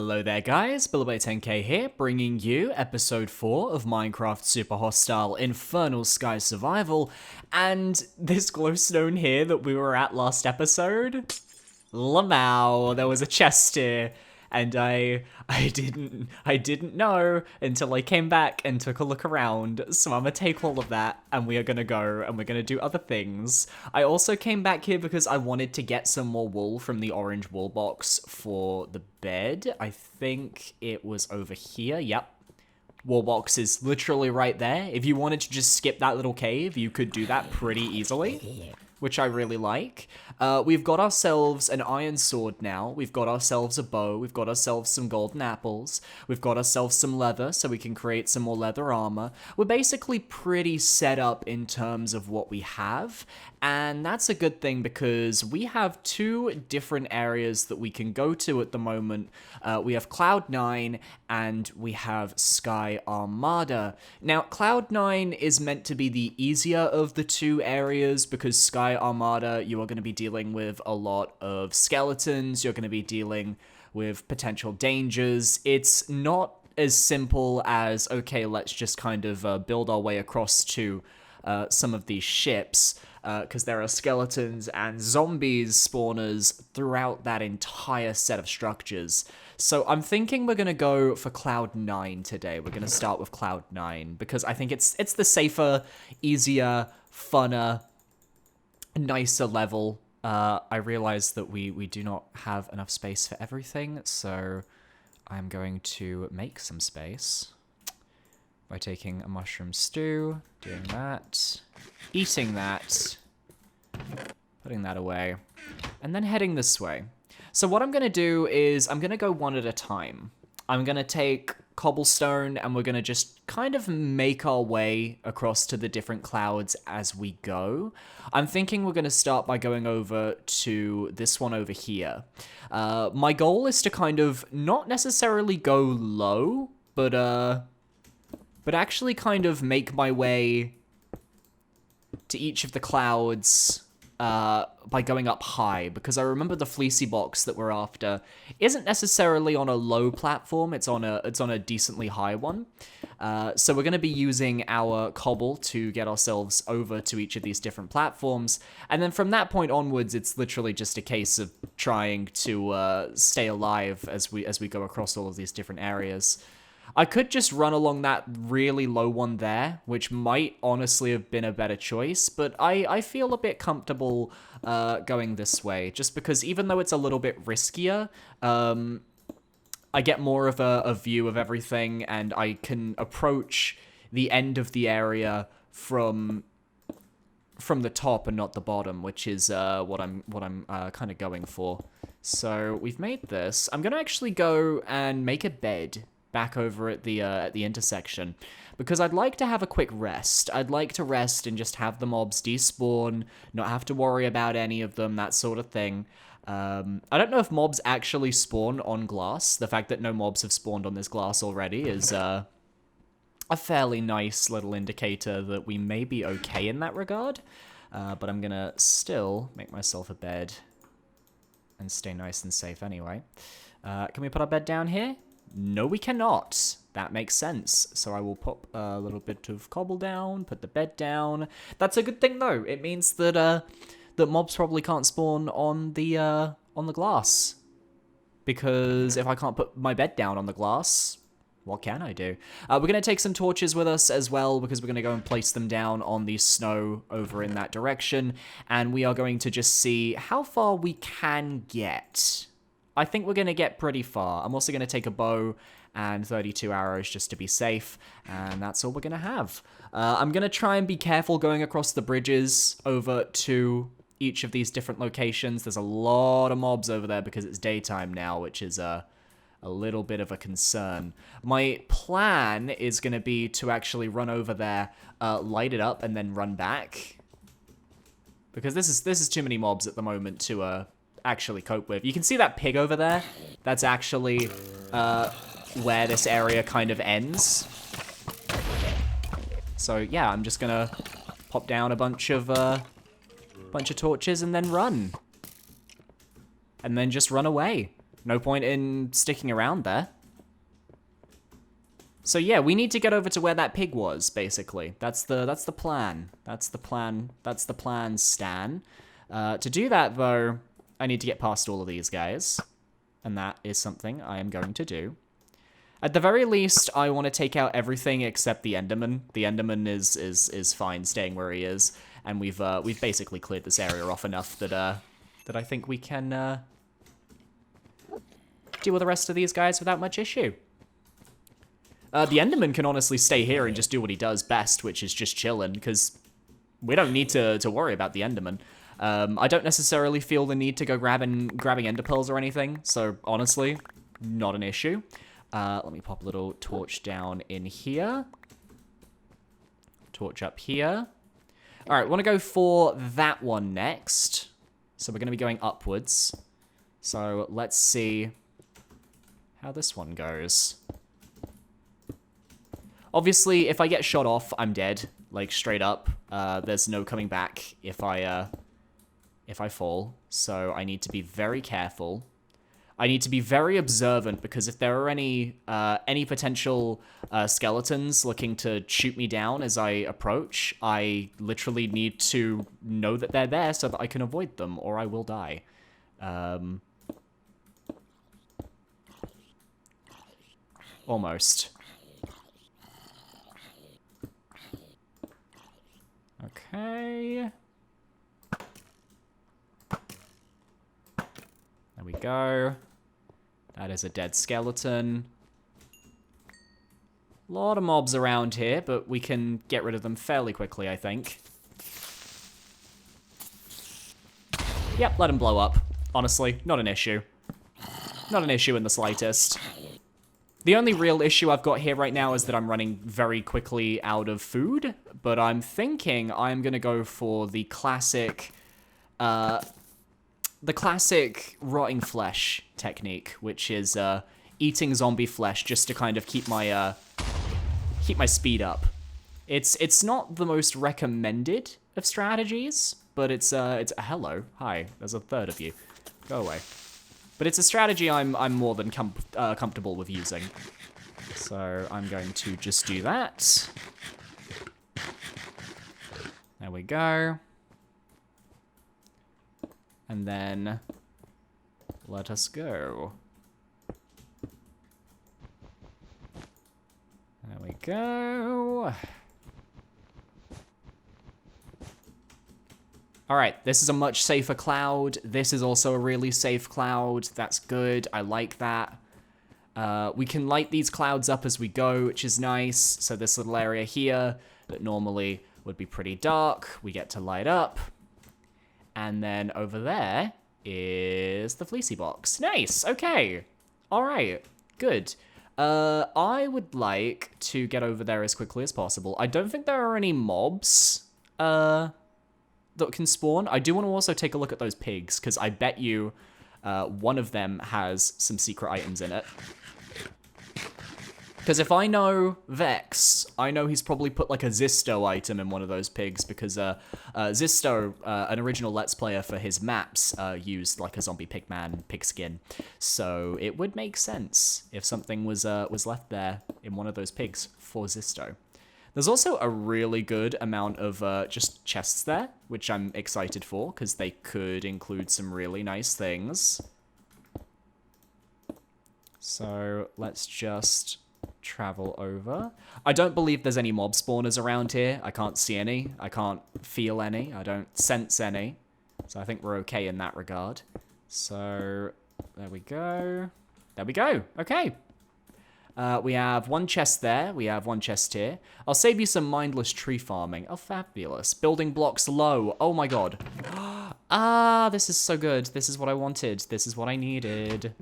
Hello there guys, Billabay10k here, bringing you episode 4 of Minecraft Super Hostile Infernal Sky Survival, and this glowstone here that we were at last episode, Lamau, there was a chest here, and I didn't know until I came back and took a look around, so I'm gonna take all of that, and we are gonna go, and we're gonna do other things. I also came back here because I wanted to get some more wool from the orange wool box for the bed. I think it was over here, yep. Wool box is literally right there. If you wanted to just skip that little cave, you could do that pretty easily, which I really like. We've got ourselves an iron sword now. We've got ourselves a bow. We've got ourselves some golden apples. We've got ourselves some leather so we can create some more leather armor. We're basically pretty set up in terms of what we have. And that's a good thing because we have two different areas that we can go to at the moment. We have Cloud9 and we have Sky Armada. Now, Cloud9 is meant to be the easier of the two areas because Sky Armada, you are going to be dealing with a lot of skeletons. You're going to be dealing with potential dangers. It's not as simple as, okay, let's just kind of build our way across to some of these ships. Because there are skeletons and zombies spawners throughout that entire set of structures. So I'm thinking we're going to go for Cloud9 today. We're going to start with Cloud9 because I think it's the safer, easier, funner, nicer level. I realize that we do not have enough space for everything, so I'm going to make some space by taking a mushroom stew, doing that, eating that, putting that away, and then heading this way. So what I'm going to do is I'm going to go one at a time. I'm going to take cobblestone and we're going to just kind of make our way across to the different clouds as we go. I'm thinking we're going to start by going over to this one over here. My goal is to kind of not necessarily go low, but actually kind of make my way to each of the clouds by going up high, because I remember the fleecy box that we're after isn't necessarily on a low platform, it's on a decently high one. So we're going to be using our cobble to get ourselves over to each of these different platforms, and then from that point onwards, it's literally just a case of trying to stay alive as we go across all of these different areas. I could just run along that really low one there, which might honestly have been a better choice, but I feel a bit comfortable going this way, just because even though it's a little bit riskier, I get more of a view of everything, and I can approach the end of the area from the top and not the bottom, which is what I'm kind of going for. So we've made this. I'm gonna actually go and make a bed back over at the intersection, because I'd like to have a quick rest. I'd like to rest and just have the mobs despawn, not have to worry about any of them, that sort of thing. I don't know if mobs actually spawn on glass. The fact that no mobs have spawned on this glass already is a fairly nice little indicator that we may be okay in that regard. But I'm gonna still make myself a bed and stay nice and safe anyway. Can we put our bed down here? No, we cannot. That makes sense. So I will pop a little bit of cobble down, put the bed down. That's a good thing, though. It means that that mobs probably can't spawn on the glass, because if I can't put my bed down on the glass, what can I do? We're going to take some torches with us as well, because we're going to go and place them down on the snow over in that direction, and we are going to just see how far we can get. I think we're going to get pretty far. I'm also going to take a bow and 32 arrows just to be safe, and that's all we're going to have. I'm going to try and be careful going across the bridges over to each of these different locations. There's a lot of mobs over there because it's daytime now, which is a little bit of a concern. My plan is going to be to actually run over there, light it up, and then run back, because this is too many mobs at the moment to actually cope with. You can see that pig over there. That's actually where this area kind of ends. So yeah, I'm just gonna pop down a bunch of torches and then run, and then just run away. No point in sticking around there. So yeah, we need to get over to where that pig was, basically. That's the plan. That's the plan, Stan. To do that, though, I need to get past all of these guys. And that is something I am going to do. At the very least, I want to take out everything except the Enderman. The Enderman is fine staying where he is, and we've basically cleared this area off enough that I think we can deal with the rest of these guys without much issue. The Enderman can honestly stay here and just do what he does best, which is just chilling, because we don't need to worry about the Enderman. I don't necessarily feel the need to go grabbing Ender Pearls or anything, so honestly, not an issue. Let me pop a little torch down in here. Torch up here. All right, want to go for that one next. So we're going to be going upwards. So let's see how this one goes. Obviously, if I get shot off, I'm dead. Like, straight up. There's no coming back if I fall. So I need to be very careful. I need to be very observant, because if there are any potential skeletons looking to shoot me down as I approach, I literally need to know that they're there so that I can avoid them, or I will die. Almost. Okay. There we go. That is a dead skeleton. A lot of mobs around here, but we can get rid of them fairly quickly, I think. Yep, let them blow up. Honestly, not an issue. Not an issue in the slightest. The only real issue I've got here right now is that I'm running very quickly out of food, but I'm thinking I'm gonna go for the classic rotting flesh technique, which is eating zombie flesh just to kind of keep my speed up. It's not the most recommended of strategies, but it's hello, hi. There's a third of you. Go away. But it's a strategy I'm more than comfortable with using. So I'm going to just do that. There we go. And then let us go. There we go. All right, this is a much safer cloud. This is also a really safe cloud. That's good. I like that. We can light these clouds up as we go, which is nice. So this little area here that normally would be pretty dark, we get to light up. And then over there is the fleecy box. Nice, okay. All right, good. I would like to get over there as quickly as possible. I don't think there are any mobs that can spawn. I do want to also take a look at those pigs, because I bet you one of them has some secret items in it. Because if I know Vex, I know he's probably put like a Zisto item in one of those pigs, because Zisto, an original Let's Player for his maps, used like a zombie pigman pig skin. So it would make sense if something was left there in one of those pigs for Zisto. There's also a really good amount of just chests there, which I'm excited for, because they could include some really nice things. So let's just travel over. I don't believe there's any mob spawners around here. I can't see any. I can't feel any. I don't sense any. So I think we're okay in that regard. So there we go. There we go. Okay. We have one chest there. We have one chest here. I'll save you some mindless tree farming. Oh, fabulous. Building blocks low. Oh my god. Ah, this is so good. This is what I wanted. This is what I needed.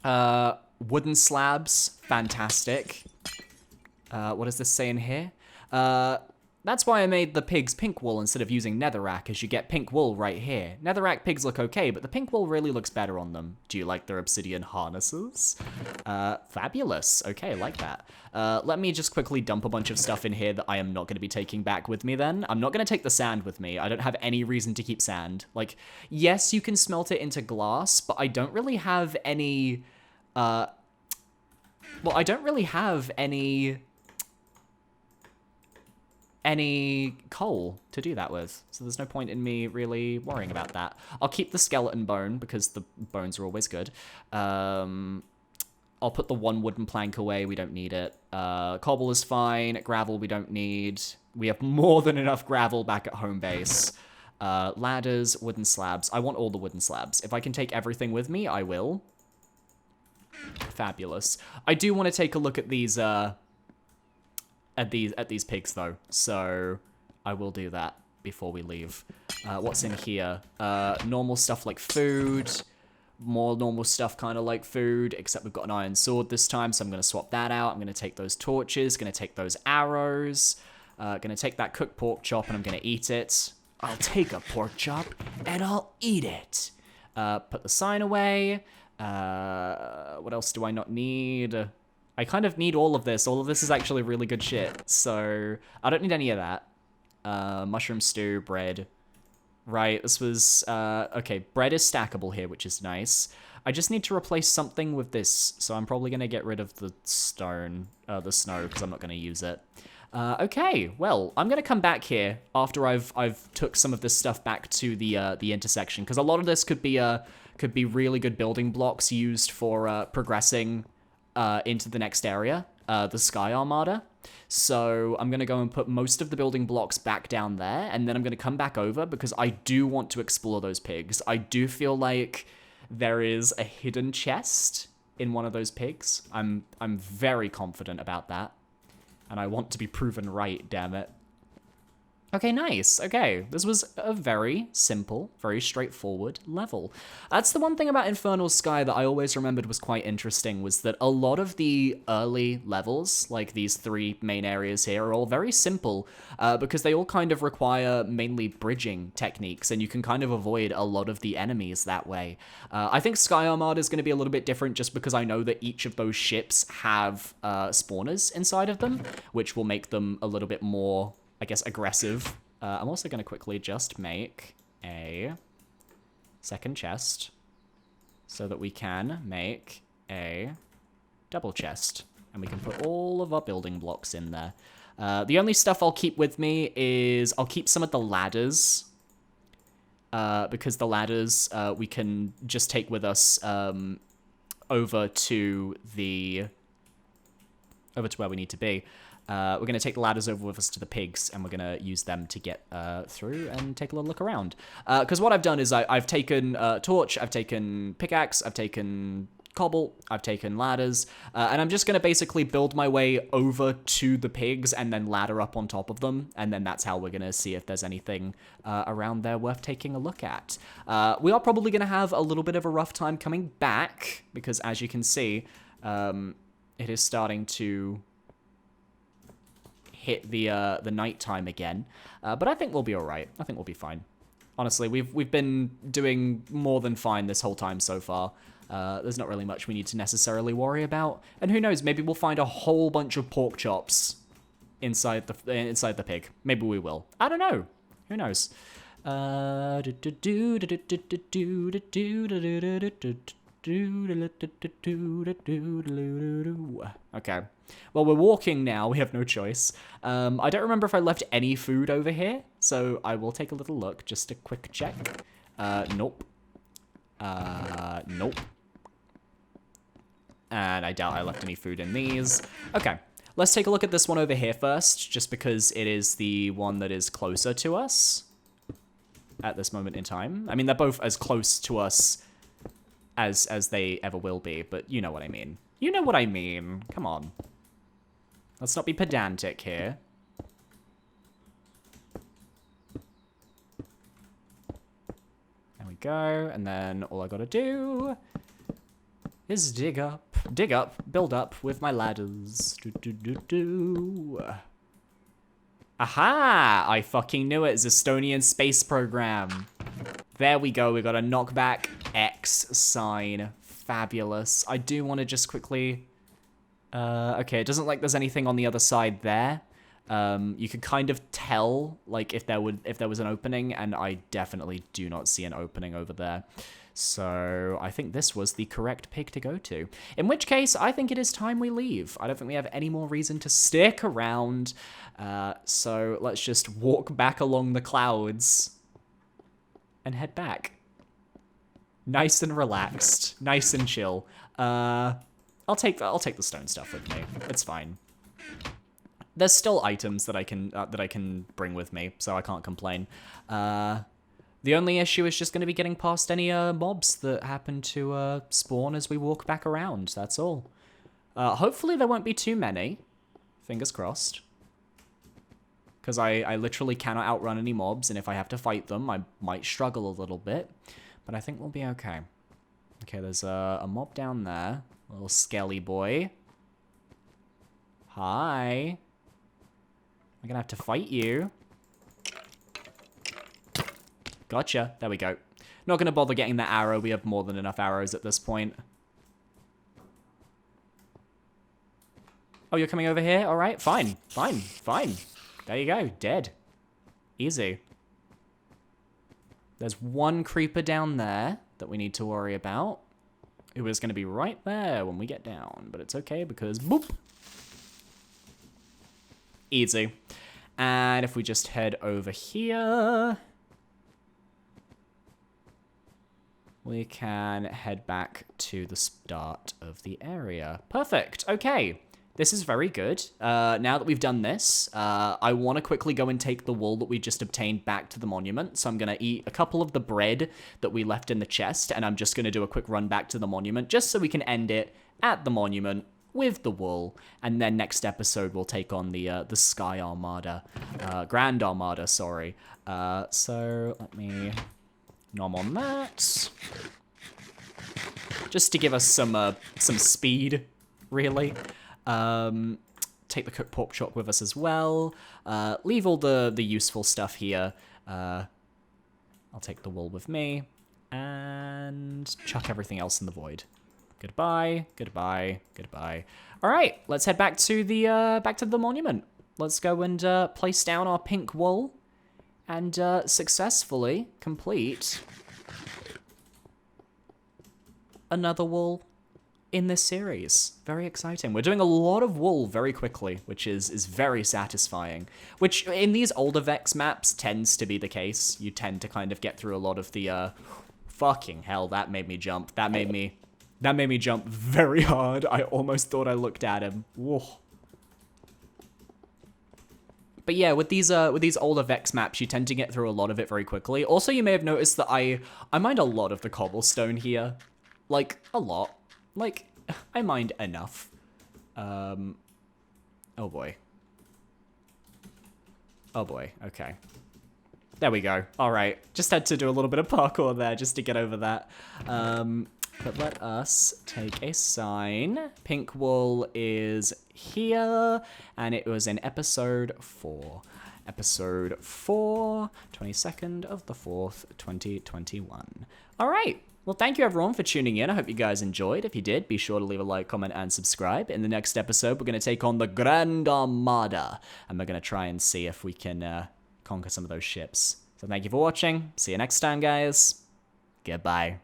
Wooden slabs. Fantastic. What does this say in here? That's why I made the pigs pink wool instead of using netherrack, as you get pink wool right here. Netherrack pigs look okay, but the pink wool really looks better on them. Do you like their obsidian harnesses? Fabulous. Okay, like that. Let me just quickly dump a bunch of stuff in here that I am not going to be taking back with me then. I'm not going to take the sand with me. I don't have any reason to keep sand. Like, yes, you can smelt it into glass, but I don't really have any... well, I don't really have any coal to do that with, so there's no point in me really worrying about that. I'll keep the skeleton bone because the bones are always good. I'll put the one wooden plank away, we don't need it. Cobble is fine, gravel we don't need. We have more than enough gravel back at home base. Ladders, wooden slabs. I want all the wooden slabs. If I can take everything with me, I will. Fabulous. I do want to take a look at these at these pigs though, so I will do that before we leave. What's in here? Normal stuff like food, more normal stuff kind of like food, except we've got an iron sword this time, so I'm going to swap that out. I'm going to take those torches, going to take those arrows, going to take that cooked pork chop, and I'm going to eat it. I'll take a pork chop and I'll eat it. Put the sign away. What else do I not need? I kind of need all of this. All of this is actually really good shit. So I don't need any of that. Mushroom stew, bread. Right, this was... okay, bread is stackable here, which is nice. I just need to replace something with this. So I'm probably going to get rid of the stone, the snow, because I'm not going to use it. Okay, well, I'm going to come back here after I've took some of this stuff back to the intersection, because a lot of this could be really good building blocks used for progressing into the next area, the Sky Armada. So I'm going to go and put most of the building blocks back down there, and then I'm going to come back over because I do want to explore those pigs. I do feel like there is a hidden chest in one of those pigs. I'm very confident about that, and I want to be proven right, damn it. Okay, nice. Okay, this was a very simple, very straightforward level. That's the one thing about Infernal Sky that I always remembered was quite interesting, was that a lot of the early levels, like these three main areas here, are all very simple, because they all kind of require mainly bridging techniques, and you can kind of avoid a lot of the enemies that way. I think Sky Armada is going to be a little bit different just because I know that each of those ships have spawners inside of them, which will make them a little bit more, I guess, aggressive. I'm also going to quickly just make a second chest so that we can make a double chest, and we can put all of our building blocks in there. The only stuff I'll keep with me is I'll keep some of the ladders, because the ladders we can just take with us over to where we need to be. We're going to take the ladders over with us to the pigs, and we're going to use them to get through and take a little look around. Because what I've done is I've taken torch, I've taken pickaxe, I've taken cobble, I've taken ladders, and I'm just going to basically build my way over to the pigs and then ladder up on top of them, and then that's how we're going to see if there's anything around there worth taking a look at. We are probably going to have a little bit of a rough time coming back, because as you can see, it is starting to hit the nighttime again, but I think we'll be all right. I think we'll be fine. Honestly, we've been doing more than fine this whole time so far. There's not really much we need to necessarily worry about, and who knows? Maybe we'll find a whole bunch of pork chops inside the pig. Maybe we will. I don't know. Who knows? Okay. Well, we're walking now. We have no choice. I don't remember if I left any food over here, so I will take a little look. Just a quick check. Nope. Nope. And I doubt I left any food in these. Okay. Let's take a look at this one over here first, just because it is the one that is closer to us at this moment in time. I mean, they're both as close to us as they ever will be, but you know what I mean. You know what I mean. Come on. Let's not be pedantic here. There we go, and then all I gotta do is dig up, build up with my ladders. Aha! I fucking knew it. Estonian space program. There we go. We got a knockback X sign. Fabulous. I do want to just quickly... okay, it doesn't like there's anything on the other side there. You could kind of tell, like, if there was an opening, and I definitely do not see an opening over there. So I think this was the correct pig to go to. In which case, I think it is time we leave. I don't think we have any more reason to stick around. So let's just walk back along the clouds and head back. Nice and relaxed, nice and chill. I'll take the stone stuff with me. It's fine. There's still items that I can bring with me, so I can't complain. The only issue is just going to be getting past any mobs that happen to spawn as we walk back around. That's all. Hopefully there won't be too many. Fingers crossed. Because I literally cannot outrun any mobs, and if I have to fight them, I might struggle a little bit. But I think we'll be okay. Okay, there's a mob down there. A little skelly boy. Hi. I'm gonna have to fight you. Gotcha. There we go. Not gonna bother getting that arrow. We have more than enough arrows at this point. Oh, you're coming over here? All right, fine. Fine, fine. There you go. Dead. Easy. There's one creeper down there that we need to worry about. It was gonna be right there when we get down, but it's okay because boop. Easy. And if we just head over here, we can head back to the start of the area. Perfect. Okay. This is very good. Now that we've done this, I want to quickly go and take the wool that we just obtained back to the monument. So I'm going to eat a couple of the bread that we left in the chest, and I'm just going to do a quick run back to the monument just so we can end it at the monument with the wool. And then next episode, we'll take on the Sky Armada. Grand Armada, sorry. So let me nom on that. Just to give us some speed, really. Take the cooked pork chop with us as well. Leave all the useful stuff here. I'll take the wool with me. And chuck everything else in the void. Goodbye, goodbye, goodbye. All right, let's head back to the monument. Let's go and place down our pink wool and successfully complete another wool in this series. Very exciting. We're doing a lot of wool very quickly, which is very satisfying. Which, in these older Vech maps, tends to be the case. You tend to kind of get through a lot of the, fucking hell, that made me jump. That made me jump very hard. I almost thought I looked at him. Whoa. But yeah, with these older Vech maps, you tend to get through a lot of it very quickly. Also, you may have noticed that I mind a lot of the cobblestone here. Like, a lot. Like, I mind enough. Oh boy. Oh boy, okay. There we go. Alright, just had to do a little bit of parkour there just to get over that. But let us take a sign. Pink wool is here, and it was in episode 4. Episode 4, 22nd of the 4th, 2021. Alright. Well, thank you everyone for tuning in. I hope you guys enjoyed. If you did, be sure to leave a like, comment, and subscribe. In the next episode, we're going to take on the Grand Armada, and we're going to try and see if we can conquer some of those ships. So thank you for watching. See you next time, guys. Goodbye.